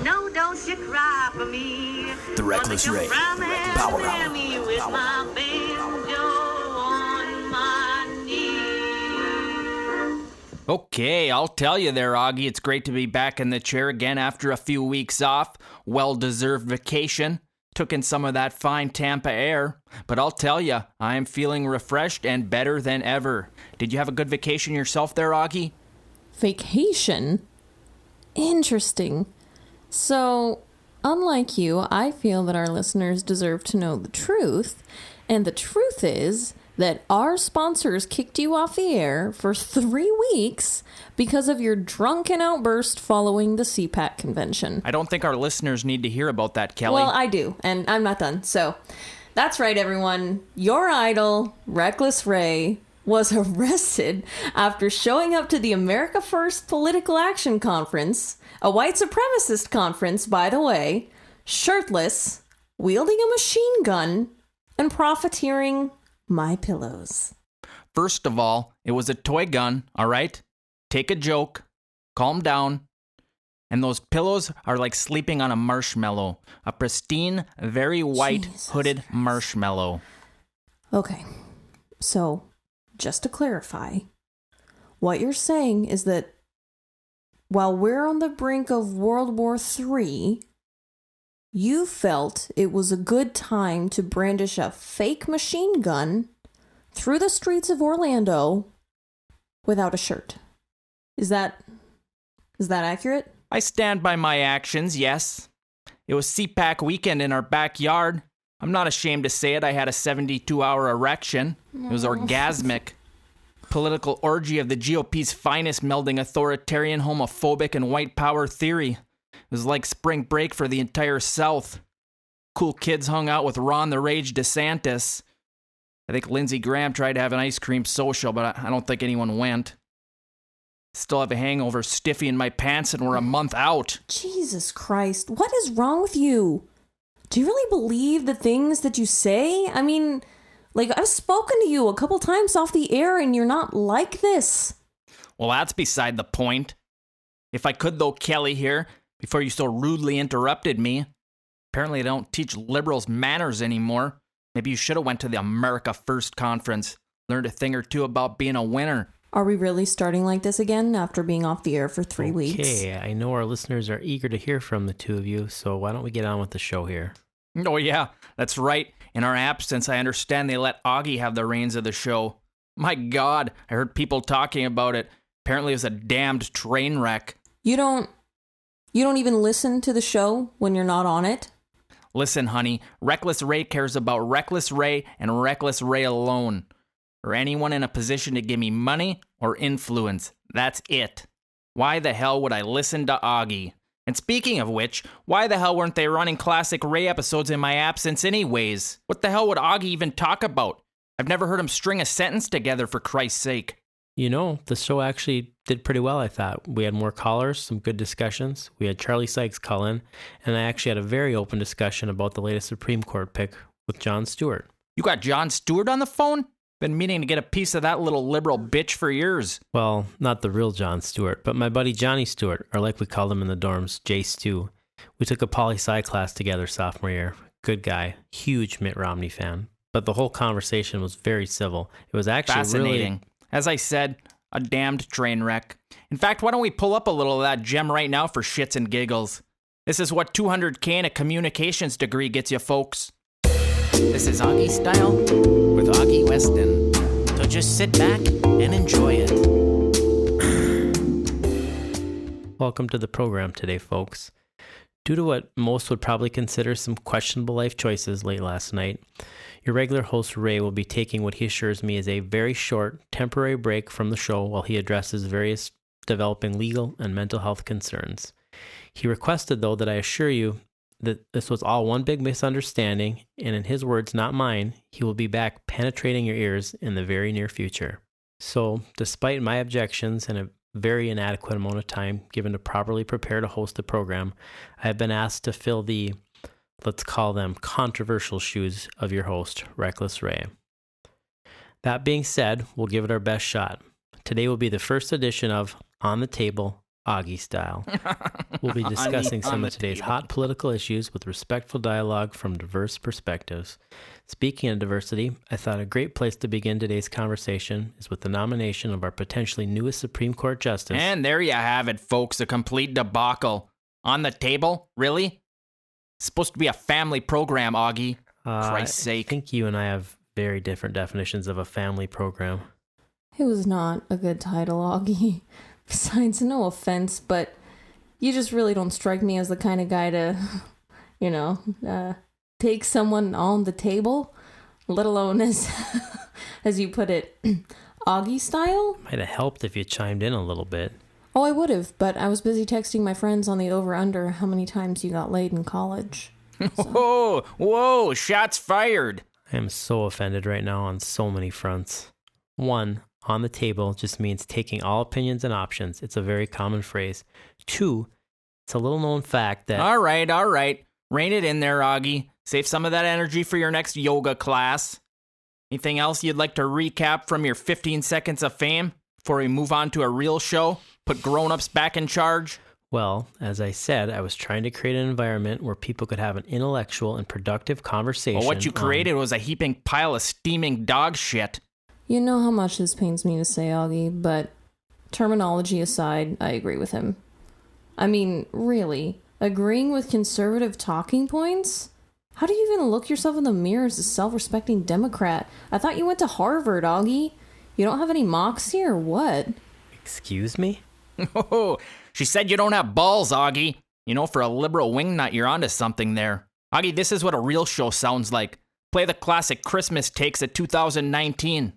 No, don't you cry for me. The Reckless Ray. Power Hour. With my banjo on my knee. Okay, I'll tell you there, Auggie. It's great to be back in the chair again after a few weeks off. Well-deserved vacation. Took in some of that fine Tampa air. But I'll tell you, I am feeling refreshed and better than ever. Did you have a good vacation yourself there, Auggie? Vacation? Interesting. So, unlike you, I feel that our listeners deserve to know the truth. And the truth is that our sponsors kicked you off the air for 3 weeks because of your drunken outburst following the CPAC convention. I don't think our listeners need to hear about that, Kelly. Well, I do, and I'm not done. So, that's right, everyone. Your idol, Reckless Ray, was arrested after showing up to the America First Political Action Conference, a white supremacist conference, by the way, shirtless, wielding a machine gun, and profiteering my pillows. First of all, it was a toy gun, all right? Take a joke, calm down. And those pillows are like sleeping on a marshmallow. A pristine, very white, hooded marshmallow. Okay, so just to clarify, what you're saying is that while we're on the brink of World War III, you felt it was a good time to brandish a fake machine gun through the streets of Orlando without a shirt. Is that accurate? I stand by my actions, yes. It was CPAC weekend in our backyard. I'm not ashamed to say it. I had a 72-hour erection. It was orgasmic. Political orgy of the GOP's finest, melding authoritarian, homophobic, and white power theory. It was like spring break for the entire South. Cool kids hung out with Ron the Rage DeSantis. I think Lindsey Graham tried to have an ice cream social, but I don't think anyone went. Still have a hangover, stiffy in my pants, and we're a month out. Jesus Christ, what is wrong with you? Do you really believe the things that you say? I mean, like, I've spoken to you a couple times off the air, and you're not like this. Well, that's beside the point. If I could, though, Kelly here, before you so rudely interrupted me. Apparently I don't teach liberals manners anymore. Maybe you should have went to the America First conference. Learned a thing or two about being a winner. Are we really starting like this again after being off the air for 3 weeks? Okay, I know our listeners are eager to hear from the two of you, so why don't we get on with the show here? Oh yeah, that's right. In our absence, I understand they let Auggie have the reins of the show. My God, I heard people talking about it. Apparently it was a damned train wreck. You don't even listen to the show when you're not on it? Listen, honey, Reckless Ray cares about Reckless Ray and Reckless Ray alone. Or anyone in a position to give me money or influence. That's it. Why the hell would I listen to Auggie? And speaking of which, why the hell weren't they running classic Ray episodes in my absence anyways? What the hell would Auggie even talk about? I've never heard him string a sentence together, for Christ's sake. You know, the show actually did pretty well, I thought. We had more callers, some good discussions. We had Charlie Sykes call in, and I actually had a very open discussion about the latest Supreme Court pick with Jon Stewart. You got Jon Stewart on the phone? Been meaning to get a piece of that little liberal bitch for years. Well, not the real Jon Stewart, but my buddy Johnny Stewart, or like we called him in the dorms, J Stew. We took a poli-sci class together sophomore year. Good guy, huge Mitt Romney fan. But the whole conversation was very civil. It was actually fascinating. Really... As I said, a damned train wreck. In fact, why don't we pull up a little of that gem right now for shits and giggles? This is what $200K in a communications degree gets you, folks. This is Auggie Style with Auggie Weston. So just sit back and enjoy it. Welcome to the program today, folks. Due to what most would probably consider some questionable life choices late last night, your regular host Ray will be taking what he assures me is a very short, temporary break from the show while he addresses various developing legal and mental health concerns. He requested, though, that I assure you that this was all one big misunderstanding, and in his words, not mine, he will be back penetrating your ears in the very near future. So, despite my objections and a very inadequate amount of time given to properly prepare to host the program, I have been asked to fill the, let's call them, controversial shoes of your host, Reckless Ray. That being said, we'll give it our best shot. Today will be the first edition of On the Table, Auggie style. We'll be discussing some of today's hot political issues with respectful dialogue from diverse perspectives. Speaking of diversity, I thought a great place to begin today's conversation is with the nomination of our potentially newest Supreme Court Justice. And there you have it, folks, a complete debacle. On the table? Really? It's supposed to be a family program, Auggie. Christ's sake. I think you and I have very different definitions of a family program. It was not a good title, Auggie. Besides, no offense, but you just really don't strike me as the kind of guy to, take someone on the table, let alone as you put it, Auggie style? Might have helped if you chimed in a little bit. Oh, I would have, but I was busy texting my friends on the over-under how many times you got laid in college. So. Whoa, shots fired. I am so offended right now on so many fronts. One, on the table just means taking all opinions and options. It's a very common phrase. Two, it's a little known fact that... All right. Rein it in there, Auggie. Save some of that energy for your next yoga class. Anything else you'd like to recap from your 15 seconds of fame before we move on to a real show? Put grown-ups back in charge? Well, as I said, I was trying to create an environment where people could have an intellectual and productive conversation. Well, what you created was a heaping pile of steaming dog shit. You know how much this pains me to say, Auggie, but terminology aside, I agree with him. I mean, really, agreeing with conservative talking points? How do you even look yourself in the mirror as a self-respecting Democrat? I thought you went to Harvard, Auggie. You don't have any moxie or what? Excuse me? Oh, she said you don't have balls, Auggie. You know, for a liberal wingnut, you're onto something there. Auggie, this is what a real show sounds like. Play the classic Christmas takes of 2019.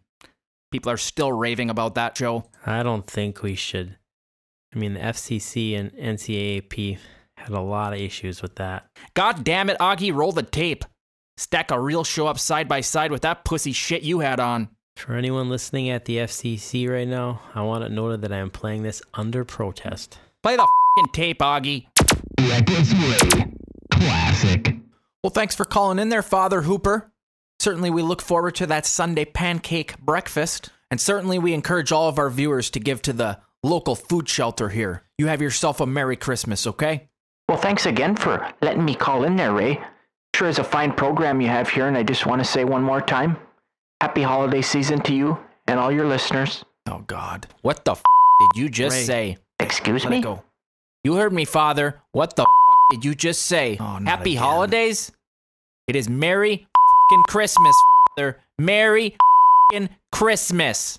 People are still raving about that show. I don't think we should. I mean, the FCC and NCAAP had a lot of issues with that. God damn it, Auggie, roll the tape. Stack a real show up side by side with that pussy shit you had on. For anyone listening at the FCC right now, I want it noted that I am playing this under protest. Play the f***ing tape, Auggie. Classic. Well, thanks for calling in there, Father Hooper. Certainly we look forward to that Sunday pancake breakfast. And certainly we encourage all of our viewers to give to the local food shelter here. You have yourself a Merry Christmas, okay? Well, thanks again for letting me call in there, Ray. Sure is a fine program you have here, and I just want to say one more time, happy holiday season to you and all your listeners. Oh, God. What the f*** did you just Ray. say? Excuse Let me? it go. You heard me, Father. What the f*** did you just say? Oh, not Happy again. holidays? It is Merry f***ing Christmas, Father. Merry f***ing Christmas.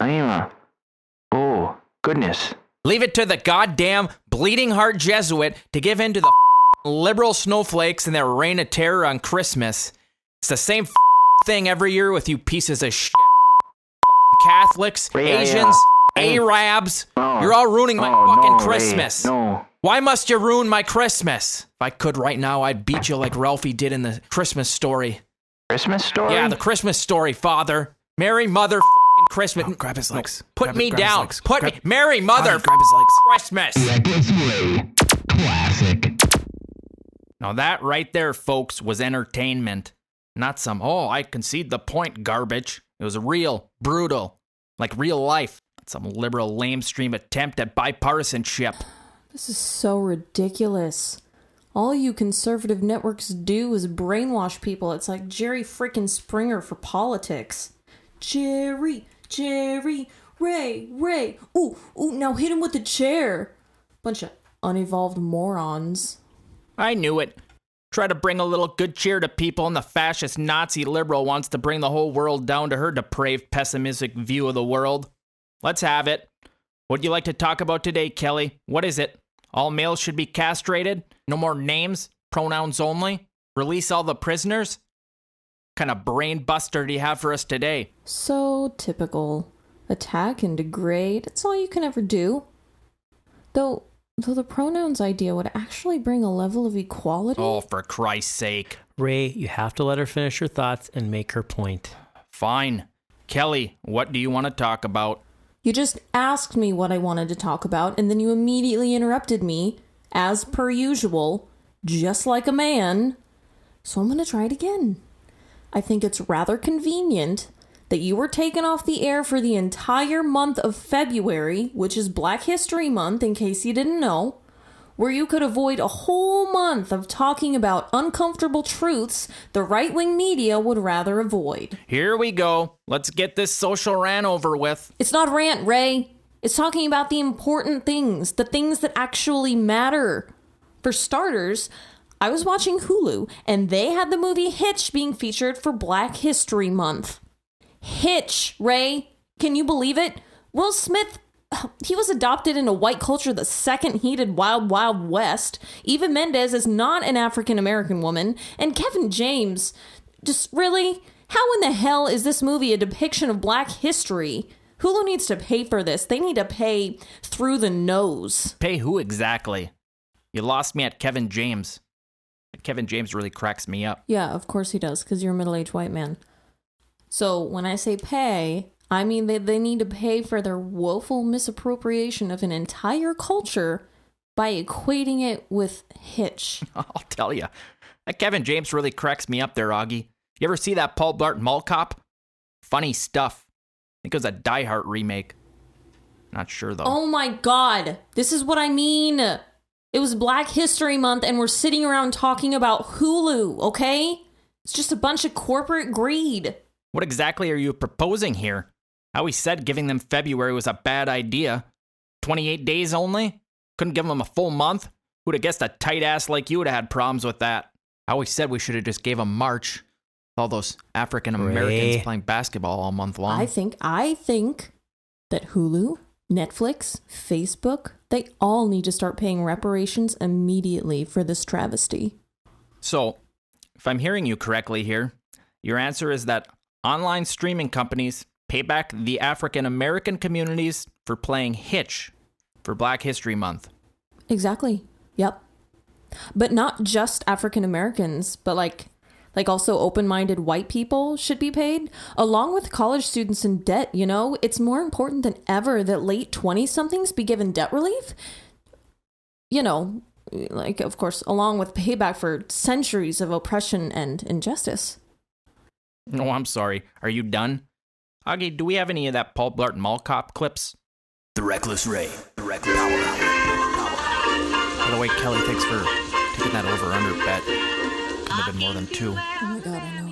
Oh, goodness. Leave it to the goddamn bleeding heart Jesuit to give in to the f***ing liberal snowflakes and their reign of terror on Christmas. It's the same f***ing thing every year with you pieces of shit. F***ing Catholics, Ray, Asians, hey. Arabs. Oh. You're all ruining my Oh, fucking no, Ray, Christmas. no. Why must you ruin my Christmas? If I could right now, I'd beat you like Ralphie did in the Christmas story. Christmas story? Yeah, the Christmas story, Father. Merry mother f***ing Christmas. Oh, grab his legs. Put Grab me grab his down. legs. Put Grab- me. Merry mother grab his legs. Christmas. Classic. Now that right there, folks, was entertainment. Not some, I concede the point garbage. It was real, brutal, like real life. Not some liberal lamestream attempt at bipartisanship. This is so ridiculous. All you conservative networks do is brainwash people. It's like Jerry frickin' Springer for politics. Jerry, Ray. Ooh, now hit him with the chair. Bunch of unevolved morons. I knew it. Try to bring a little good cheer to people, and the fascist Nazi liberal wants to bring the whole world down to her depraved, pessimistic view of the world. Let's have it. What'd you like to talk about today, Kelly? What is it? All males should be castrated? No more names? Pronouns only? Release all the prisoners? What kind of brain buster do you have for us today? So typical. Attack and degrade. It's all you can ever do. Though the pronouns idea would actually bring a level of equality. Oh, for Christ's sake. Ray, you have to let her finish her thoughts and make her point. Fine. Kelly, what do you want to talk about? You just asked me what I wanted to talk about, and then you immediately interrupted me, as per usual, just like a man. So I'm going to try it again. I think it's rather convenient that you were taken off the air for the entire month of February, which is Black History Month, in case you didn't know, where you could avoid a whole month of talking about uncomfortable truths the right-wing media would rather avoid. Here we go. Let's get this social rant over with. It's not rant, Ray. It's talking about the important things, the things that actually matter. For starters, I was watching Hulu, and they had the movie Hitch being featured for Black History Month. Hitch, Ray. Can you believe it? Will Smith, he was adopted into white culture the second he did Wild Wild West. Eva Mendes is not an African-American woman. And Kevin James, just really? How in the hell is this movie a depiction of Black history? Hulu needs to pay for this. They need to pay through the nose. Pay who exactly? You lost me at Kevin James. Kevin James really cracks me up. Yeah, of course he does, because you're a middle-aged white man. So when I say pay, I mean they need to pay for their woeful misappropriation of an entire culture by equating it with Hitch. I'll tell you. That Kevin James really cracks me up there, Auggie. You ever see that Paul Blart Mall Cop? Funny stuff. I think it was a Die Hard remake. Not sure, though. Oh my god. This is what I mean. It was Black History Month and we're sitting around talking about Hulu, okay? It's just a bunch of corporate greed. What exactly are you proposing here? I always said giving them February was a bad idea. 28 days only? Couldn't give them a full month? Who'd have guessed a tight ass like you would have had problems with that? I always said we should have just gave them March. All those African Americans playing basketball all month long. I think that Hulu, Netflix, Facebook, they all need to start paying reparations immediately for this travesty. So, if I'm hearing you correctly here, your answer is that online streaming companies pay back the African American communities for playing Hitch for Black History Month. Exactly. Yep. But not just African Americans, but like also open-minded white people should be paid, along with college students in debt, you know? It's more important than ever that late 20-somethings be given debt relief. You know, like, of course, along with payback for centuries of oppression and injustice. Oh, I'm sorry. Are you done? Auggie, do we have any of that Paul Blart Mall Cop clips? The Reckless Ray. The Reckless Power Hour. By the way, Kelly, thanks for taking that over-under bet. Could have been more than 2. Oh my god, I know.